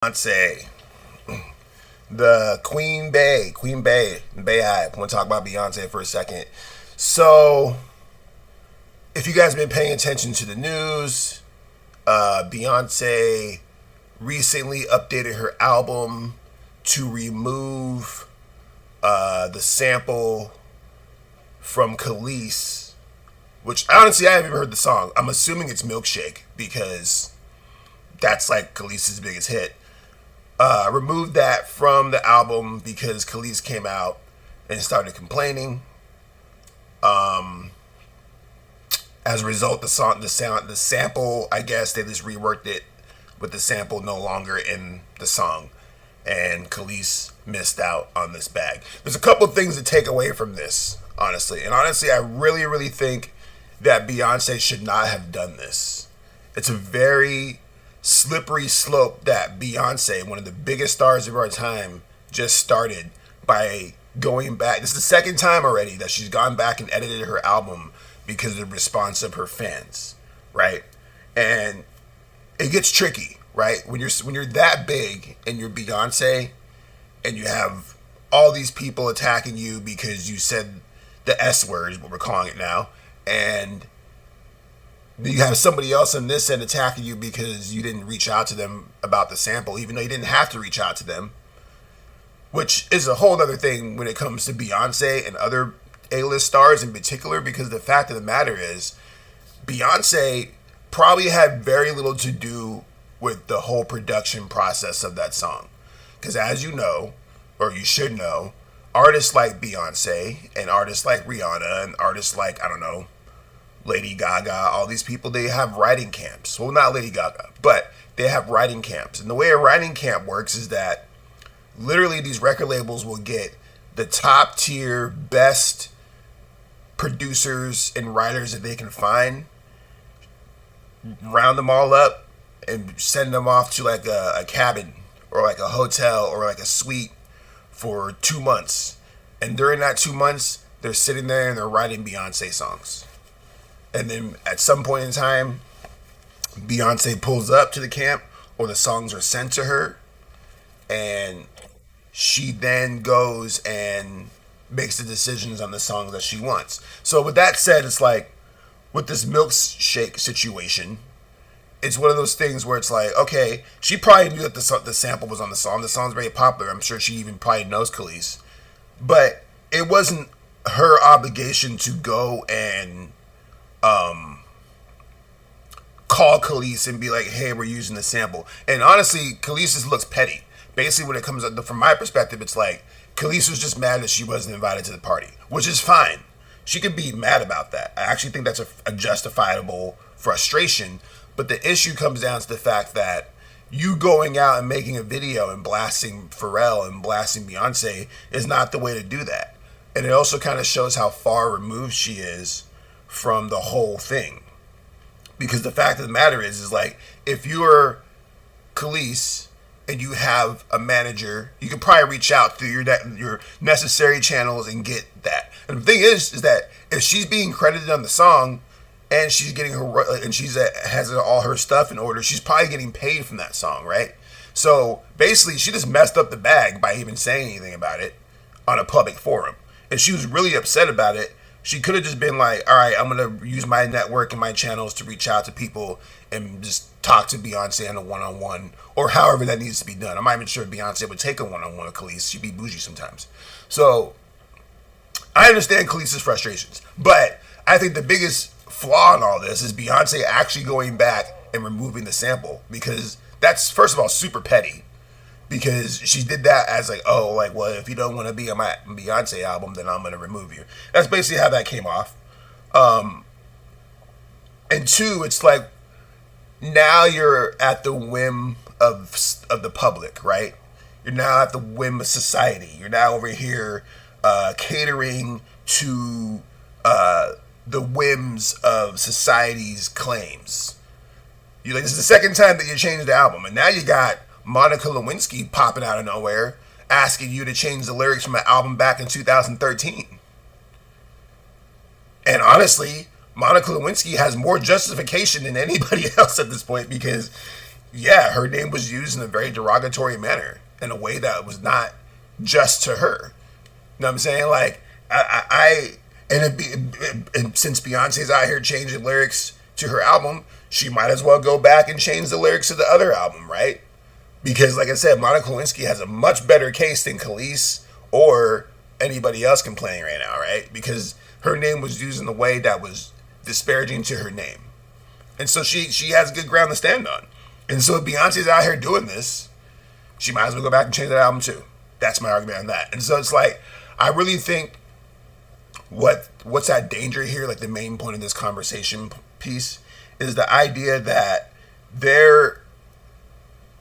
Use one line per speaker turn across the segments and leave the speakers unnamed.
Beyonce, the Queen Bey Hive. I want to talk about Beyonce for a second. So, if you guys have been paying attention to the news, Beyonce recently updated her album to remove the sample from Khalees, which honestly I haven't even heard the song. I'm assuming it's Milkshake because that's like Khalees' biggest hit. Removed that from the album because Khalees came out and started complaining. As a result, the sample, I guess they just reworked it with the sample no longer in the song, and Khalees missed out on this bag. There's a couple of things to take away from this, honestly, and honestly, I really think that Beyonce should not have done this. It's a very slippery slope that Beyonce, one of the biggest stars of our time, just started by going back. This is the second time already that she's gone back and edited her album because of the response of her fans, right? And it gets tricky, right? When you're that big and you're Beyonce and you have all these people attacking you because you said the S word is what we're calling it now, and you have somebody else on this end attacking you because you didn't reach out to them about the sample, even though you didn't have to reach out to them, which is a whole other thing when it comes to Beyonce and other A-list stars in particular, because the fact of the matter is Beyonce probably had very little to do with the whole production process of that song. Because as you know, or you should know, artists like Beyonce and artists like Rihanna and artists like, I don't know, Lady Gaga, all these people, they have writing camps. Well, not Lady Gaga, but they have writing camps. And the way a writing camp works is that literally these record labels will get the top tier, best producers and writers that they can find, round them all up, and send them off to like a cabin or like a hotel or like a suite for 2 months. And during that 2 months, they're sitting there and they're writing Beyonce songs. And then at some point in time, Beyonce pulls up to the camp or the songs are sent to her. And she then goes and makes the decisions on the songs that she wants. So with that said, it's like with this milkshake situation, it's one of those things where it's like, okay, she probably knew that the sample was on the song. The song's very popular. I'm sure she even probably knows Khalees. But it wasn't her obligation to go and call Khalees and be like, hey, we're using the sample. And honestly, Khalees just looks petty. Basically, when it comes up, from my perspective, it's like Khalees was just mad that she wasn't invited to the party, which is fine. She could be mad about that. I actually think that's a justifiable frustration. But the issue comes down to the fact that you going out and making a video and blasting Pharrell and blasting Beyonce is not the way to do that. And it also kind of shows how far removed she is from the whole thing. Because the fact of the matter is like, if you're Khalees and you have a manager, you can probably reach out through your necessary channels and get that. And the thing is that if she's being credited on the song and she's getting her and has all her stuff in order, she's probably getting paid from that song, right? So basically, she just messed up the bag by even saying anything about it on a public forum. And she was really upset about it. She could have just been like, all right, I'm going to use my network and my channels to reach out to people and just talk to Beyonce on a one-on-one or however that needs to be done. I'm not even sure if Beyonce would take a one-on-one with Khalees. She'd be bougie sometimes. So I understand Khalees' frustrations. But I think the biggest flaw in all this is Beyonce actually going back and removing the sample, because that's, first of all, super petty. Because she did that as like, oh, like, well, if you don't want to be on my Beyonce album, then I'm going to remove you. That's basically how that came off. And two, it's like, now you're at the whim of the public, right? You're now at the whim of society. You're now over here catering to the whims of society's claims. You like, this is the second time that you changed the album, and now you got Monica Lewinsky popping out of nowhere asking you to change the lyrics from an album back in 2013. And honestly, Monica Lewinsky has more justification than anybody else at this point, because yeah, her name was used in a very derogatory manner, in a way that was not just to her. You know what I'm saying? Like, and since Beyonce's out here changing lyrics to her album, she might as well go back and change the lyrics to the other album, right? Because, like I said, Monica Lewinsky has a much better case than Khalees or anybody else complaining right now, right? Because her name was used in a way that was disparaging to her name. And so she has good ground to stand on. And so if Beyonce's out here doing this, she might as well go back and change that album too. That's my argument on that. And so it's like, I really think what's at danger here, like the main point of this conversation piece, is the idea that there,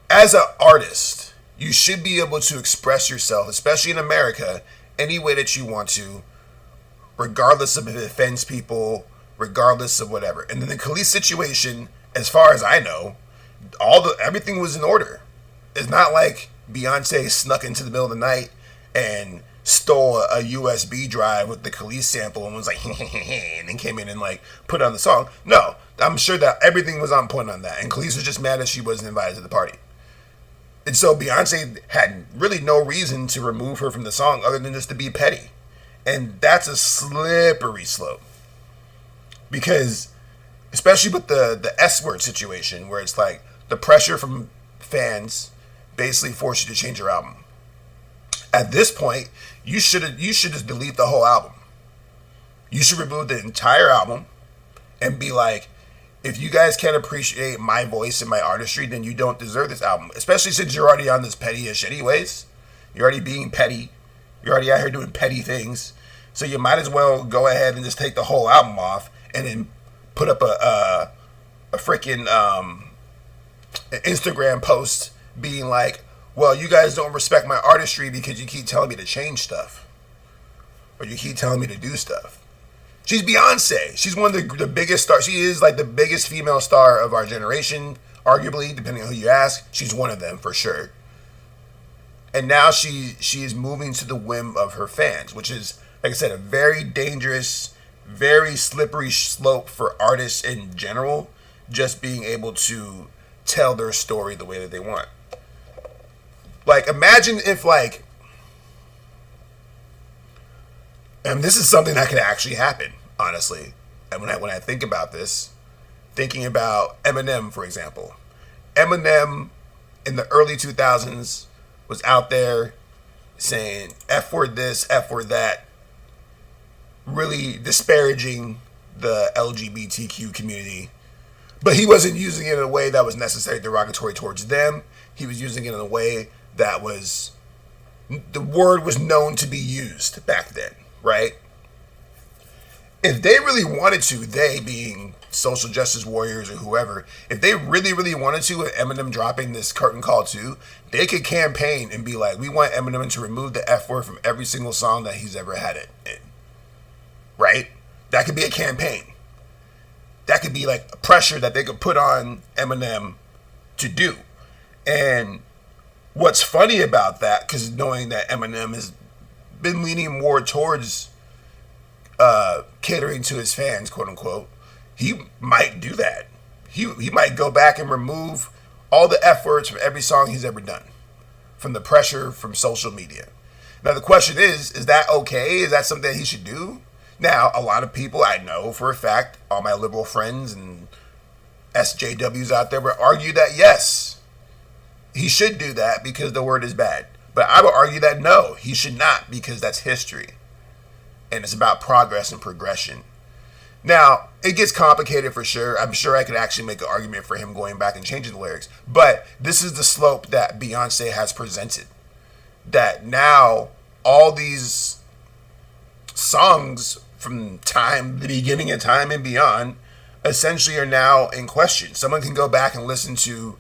as an artist, you should be able to express yourself, especially in America, any way that you want to, regardless of if it offends people, regardless of whatever. And then the Khalees situation, as far as I know, everything was in order. It's not like Beyonce snuck into the middle of the night and stole a USB drive with the Khalees sample and was like, and then came in and like put on the song. No, I'm sure that everything was on point on that. And Khalees was just mad that she wasn't invited to the party. And so Beyonce had really no reason to remove her from the song other than just to be petty. And that's a slippery slope. Because, especially with the S word situation, where it's like the pressure from fans basically force you to change your album. At this point, you should just delete the whole album. You should remove the entire album and be like, if you guys can't appreciate my voice and my artistry, then you don't deserve this album. Especially since you're already on this petty-ish anyways. You're already being petty. You're already out here doing petty things. So you might as well go ahead and just take the whole album off and then put up a freaking Instagram post being like, well, you guys don't respect my artistry because you keep telling me to change stuff. Or you keep telling me to do stuff. She's Beyonce. She's one of the biggest stars. She is like the biggest female star of our generation, arguably, depending on who you ask. She's one of them for sure. And now she is moving to the whim of her fans, which is, like I said, a very dangerous, very slippery slope for artists in general, just being able to tell their story the way that they want. Like, imagine if, like, and this is something that could actually happen, honestly. And when I think about this, thinking about Eminem, for example. Eminem in the early 2000s was out there saying F word this, F word that, really disparaging the LGBTQ community. But he wasn't using it in a way that was necessarily derogatory towards them. He was using it in a way that was, the word was known to be used back then, right? If they really wanted to, they being social justice warriors or whoever, if they really, really wanted to, with Eminem dropping this curtain call too, they could campaign and be like, we want Eminem to remove the F word from every single song that he's ever had it in. Right? That could be a campaign. That could be like a pressure that they could put on Eminem to do. And what's funny about that, because knowing that Eminem has been leaning more towards catering to his fans, quote unquote, he might do that. He might go back and remove all the F words from every song he's ever done, from the pressure from social media. Now the question is that okay? Is that something that he should do? Now, a lot of people I know for a fact, all my liberal friends and SJWs out there would argue that yes, he should do that because the word is bad. But I would argue that no, he should not, because that's history. And it's about progress and progression. Now, it gets complicated for sure. I'm sure I could actually make an argument for him going back and changing the lyrics. But this is the slope that Beyonce has presented. That now all these songs from the beginning of time and beyond, essentially are now in question. Someone can go back and listen to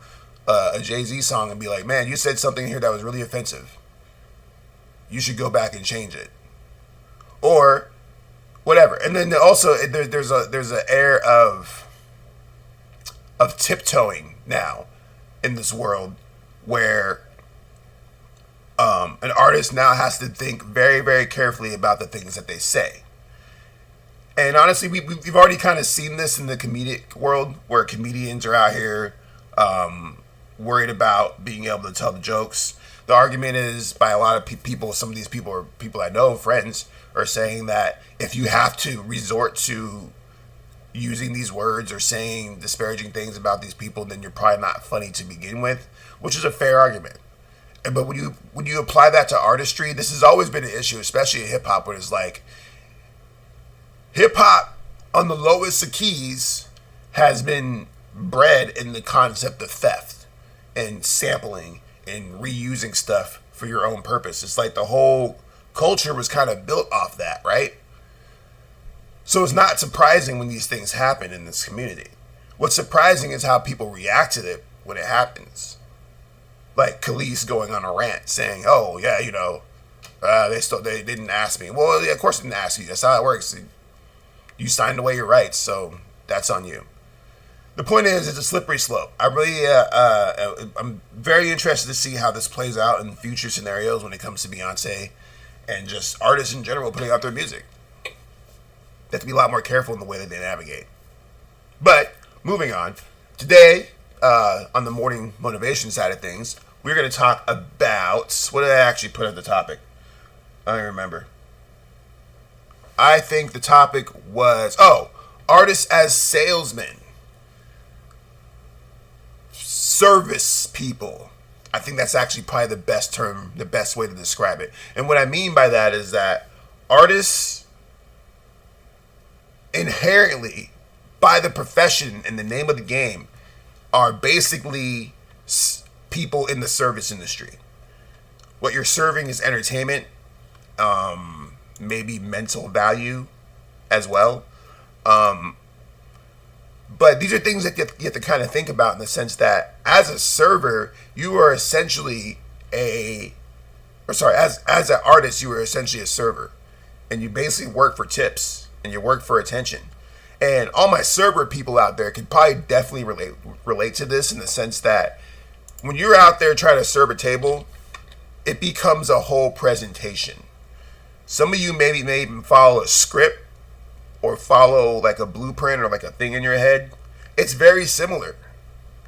a Jay-Z song and be like, man, you said something here that was really offensive. You should go back and change it. Or whatever. And then also there's an air of tiptoeing now in this world where an artist now has to think very, very carefully about the things that they say. And honestly, we've already kind of seen this in the comedic world, where comedians are out here worried about being able to tell the jokes. The argument is by a lot of people, some of these people are people I know, friends, are saying that if you have to resort to using these words or saying disparaging things about these people, then you're probably not funny to begin with, which is a fair argument. But when you apply that to artistry, this has always been an issue, especially in hip hop, where it's like hip hop on the lowest of keys has been bred in the concept of theft and sampling and reusing stuff for your own purpose. It's like the whole culture was kind of built off that, right? So it's not surprising when these things happen in this community. What's surprising is how people react to it when it happens. Like Khalees going on a rant saying, "Oh yeah, they didn't ask me." Well, yeah, of course they didn't ask you. That's how it works. You signed away your rights, so that's on you. The point is, it's a slippery slope. I'm very interested to see how this plays out in future scenarios when it comes to Beyonce and just artists in general putting out their music. They have to be a lot more careful in the way that they navigate. But moving on, today on the morning motivation side of things, we're going to talk about, what did I actually put as the topic? I don't remember. I think the topic was, artists as salesmen. Service people. I think that's actually probably the best term, the best way to describe it. And what I mean by that is that artists inherently, by the profession and the name of the game, are basically people in the service industry. What you're serving is entertainment, maybe mental value as well. But these are things that you have to kind of think about in the sense that as a server, you are essentially as an artist, you are essentially a server. And you basically work for tips and you work for attention. And all my server people out there could probably definitely relate to this in the sense that when you're out there trying to serve a table, it becomes a whole presentation. Some of you maybe may even follow a script or follow like a blueprint or like a thing in your head. It's very similar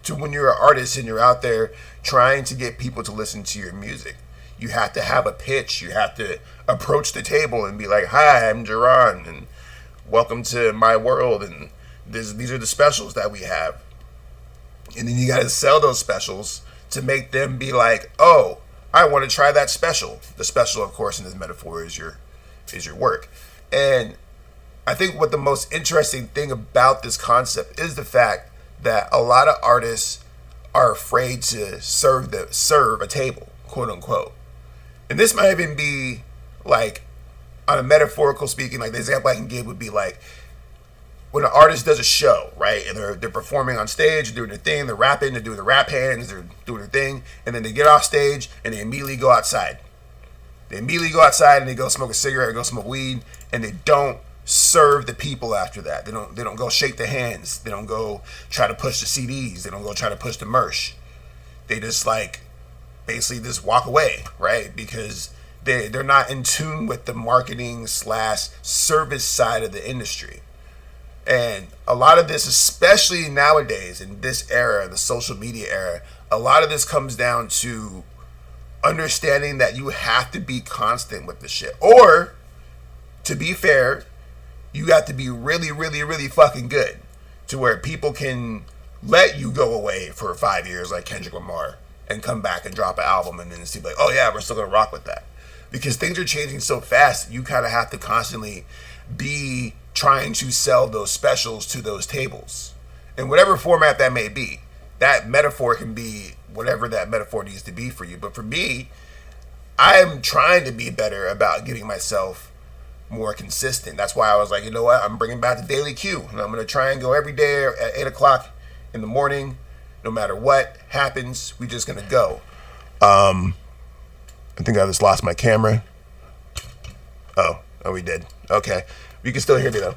to when you're an artist and you're out there trying to get people to listen to your music. You have to have a pitch. You have to approach the table and be like, "Hi, I'm Jaron, and welcome to my world, and these are the specials that we have." And then you got to sell those specials to make them be like, "Oh, I want to try that special." The special, of course, in this metaphor is your work. And I think what the most interesting thing about this concept is the fact that a lot of artists are afraid to serve a table, quote unquote. And this might even be like, on a metaphorical speaking, like the example I can give would be like when an artist does a show, right? And they're performing on stage, they're doing their thing, they're rapping, they're doing the rap hands, they're doing their thing, and then they get off stage and they immediately go outside. They immediately go outside and they go smoke a cigarette or go smoke weed, and they don't serve the people after that. They don't go shake the hands. They don't go try to push the CDs. They don't go try to push the merch. They just like basically just walk away, right? Because they're not in tune with the marketing / service side of the industry. And a lot of this, especially nowadays in this era, the social media era, a lot of this comes down to understanding that you have to be constant with the shit. Or, to be fair, you have to be really, really, really fucking good to where people can let you go away for 5 years like Kendrick Lamar and come back and drop an album and then see like, "Oh yeah, we're still going to rock with that." Because things are changing so fast, you kind of have to constantly be trying to sell those specials to those tables. In whatever format that may be. That metaphor can be whatever that metaphor needs to be for you. But for me, I am trying to be better about getting myself more consistent. That's why I was like, you know what? I'm bringing back the Daily Q. And I'm going to try and go every day at 8 o'clock in the morning. No matter what happens, we're just going to go. I think I just lost my camera. Oh, we did. Okay. You can still hear me though.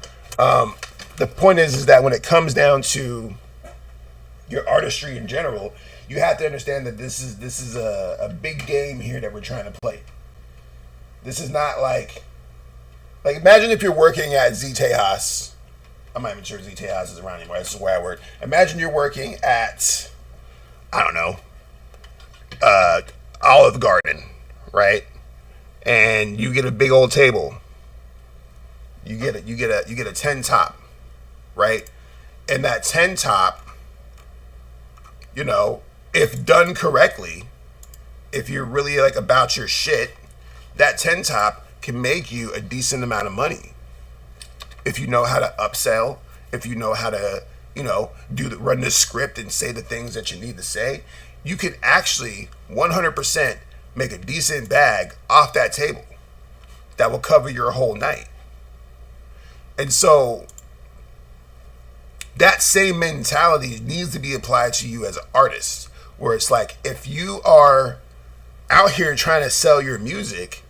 The point is that when it comes down to your artistry in general, you have to understand that this is a big game here that we're trying to play. This is not like imagine if you're working at Z Tejas. I'm not even sure Z Tejas is around anymore. This is where I work. Imagine you're working at I don't know, Olive Garden, right? And you get a big old table. You get a 10 top, right? And that 10 top, if done correctly, if you're really like about your shit, that 10 top can make you a decent amount of money. If you know how to upsell, if you know how to, run the script and say the things that you need to say, you can actually 100% make a decent bag off that table that will cover your whole night. And so that same mentality needs to be applied to you as an artist, where it's like, if you are out here trying to sell your music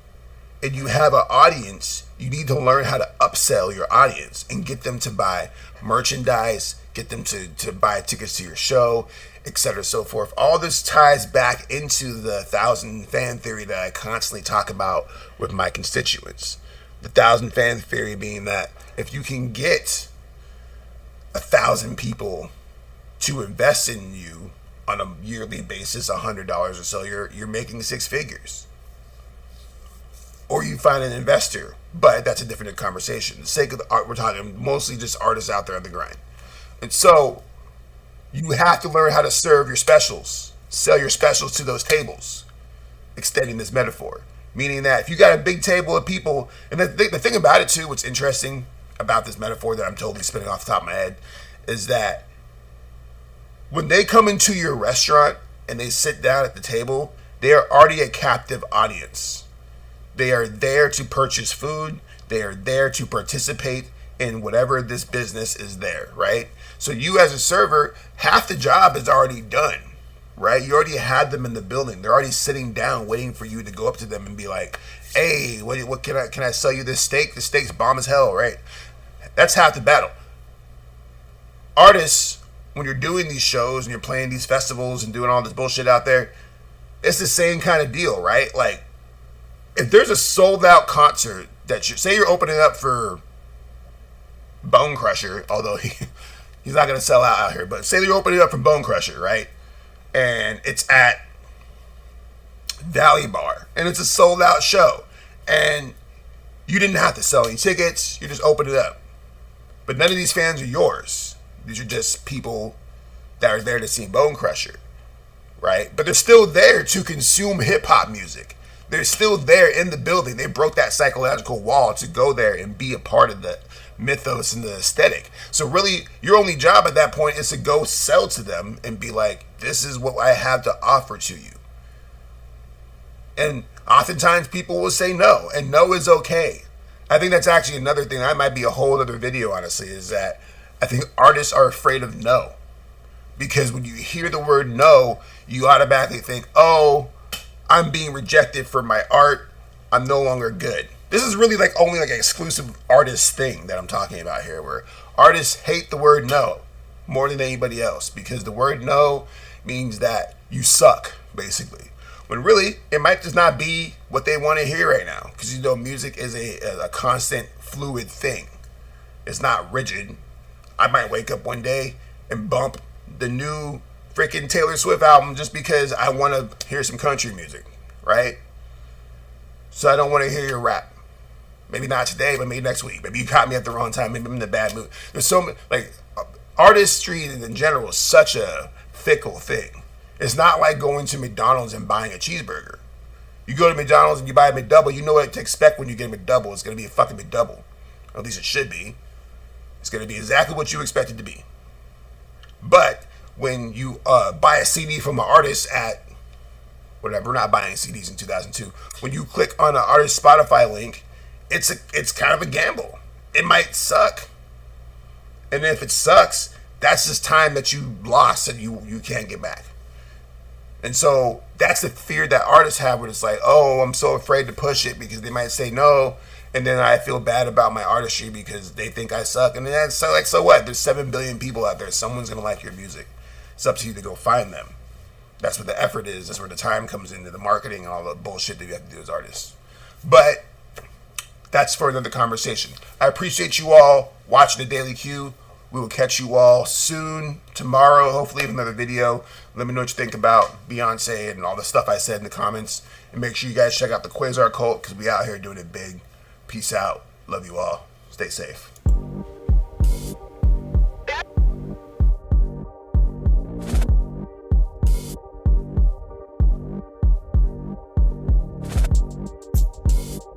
and you have an audience, you need to learn how to upsell your audience and get them to buy merchandise, get them to buy tickets to your show, etc., so forth. All this ties back into the 1,000 fan theory that I constantly talk about with my constituents. The 1,000 fan theory being that if you can get 1,000 people to invest in you on a yearly basis, $100 or so, you're making six figures. Or you find an investor, but that's a different conversation. For the sake of the art, we're talking mostly just artists out there on the grind. And so you have to learn how to serve your specials, sell your specials to those tables, extending this metaphor. Meaning that if you got a big table of people, and the thing about it too, what's interesting about this metaphor that I'm totally spinning off the top of my head, is that when they come into your restaurant and they sit down at the table, they are already a captive audience. They are there to purchase food. They are there to participate in whatever this business is there, right? So you as a server, half the job is already done, right? You already had them in the building. They're already sitting down waiting for you to go up to them and be like, hey, what can I sell you this steak? The steak's bomb as hell, right? That's half the battle. Artists, when you're doing these shows and you're playing these festivals and doing all this bullshit out there, it's the same kind of deal, right? Like, if there's a sold out concert that say you're opening up for Bone Crusher, although he's not going to sell out here, but say you're opening up for Bone Crusher, right? And it's at Valley Bar, and it's a sold out show, and you didn't have to sell any tickets, you just opened it up. But none of these fans are yours. These are just people that are there to see Bone Crusher, right? But they're still there to consume hip hop music. They're still there in the building. They broke that psychological wall to go there and be a part of the mythos and the aesthetic. So really, your only job at that point is to go sell to them and be like, this is what I have to offer to you. And oftentimes people will say no, and no is okay. I think that's actually another thing. That might be a whole other video, honestly, is that I think artists are afraid of no. Because when you hear the word no, you automatically think, oh, I'm being rejected for my art. I'm no longer good. This is really like only like an exclusive artist thing that I'm talking about here, where artists hate the word no more than anybody else, because the word no means that you suck, basically. When really, it might just not be what they want to hear right now, because music is a constant fluid thing. It's not rigid. I might wake up one day and bump the new freaking Taylor Swift album just because I want to hear some country music, right? So I don't want to hear your rap. Maybe not today, but maybe next week. Maybe you caught me at the wrong time. Maybe I'm in a bad mood. There's so many, like, artistry in general is such a fickle thing. It's not like going to McDonald's and buying a cheeseburger. You go to McDonald's and you buy a McDouble, you know what to expect when you get a McDouble. It's going to be a fucking McDouble. Or at least it should be. It's going to be exactly what you expect it to be. But when you buy a CD from an artist at whatever, we're not buying CDs in 2002. When you click on an artist Spotify link, it's kind of a gamble. It might suck. And if it sucks, that's just time that you lost and you can't get back. And so that's the fear that artists have, where it's like, oh, I'm so afraid to push it because they might say no, and then I feel bad about my artistry because they think I suck. And then so what? There's 7 billion people out there. Someone's gonna like your music. It's up to you to go find them. That's where the effort is. That's where the time comes into the marketing and all the bullshit that you have to do as artists. But that's for another conversation. I appreciate you all watching the Daily Q. We will catch you all soon, tomorrow, hopefully with another video. Let me know what you think about Beyonce and all the stuff I said in the comments. And make sure you guys check out the Quasar Cult, because we out here doing it big. Peace out. Love you all. Stay safe.